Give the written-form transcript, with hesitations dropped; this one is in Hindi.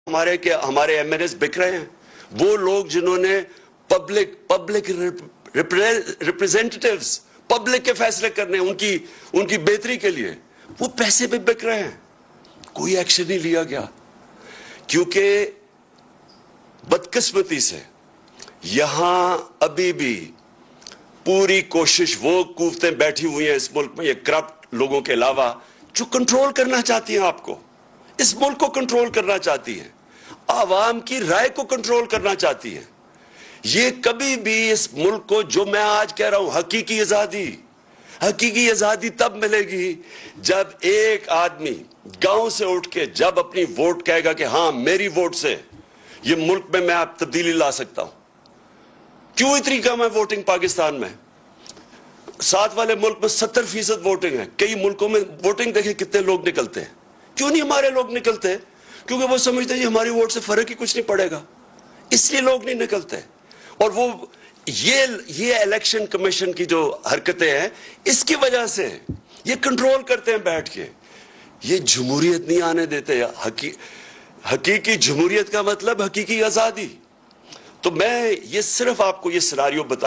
हमारे एमएनएस बिक रहे हैं। वो लोग जिन्होंने पब्लिक रिप्रेजेंटेटिव्स, पब्लिक के फैसले करने, उनकी बेहतरी के लिए, वो पैसे भी बिक रहे हैं। कोई एक्शन नहीं लिया गया, क्योंकि बदकिस्मती से यहां अभी भी पूरी कोशिश, वो कुव्वतें बैठी हुई हैं इस मुल्क में, ये करप्ट लोगों के अलावा, जो कंट्रोल करना चाहती हैं आपको, इस मुल्क को कंट्रोल करना चाहती हैं, आवाम की राय को कंट्रोल करना चाहती हैं। ये कभी भी इस मुल्क को, जो मैं आज कह रहा हूं, हकीकी आजादी तब मिलेगी जब एक आदमी गांव से उठ के जब अपनी वोट कहेगा कि हां, मेरी वोट से ये मुल्क में मैं आप तब्दीली ला सकता हूं। क्यों इतनी कम है वोटिंग पाकिस्तान में? साथ वाले मुल्क में 70% वोटिंग है। कई मुल्कों में वोटिंग देखिए कितने लोग निकलते हैं। क्यों नहीं हमारे लोग निकलते? क्योंकि वो समझते हैं हमारी वोट से फर्क ही कुछ नहीं पड़ेगा, इसलिए लोग नहीं निकलते। और वो ये इलेक्शन कमीशन की जो हरकतें हैं, इसकी वजह से ये कंट्रोल करते हैं बैठ के। ये जमहूरियत नहीं आने देते। हकीकी जमहूरियत का मतलब हकीकी आजादी। तो मैं ये सिर्फ आपको ये सिनारियो बता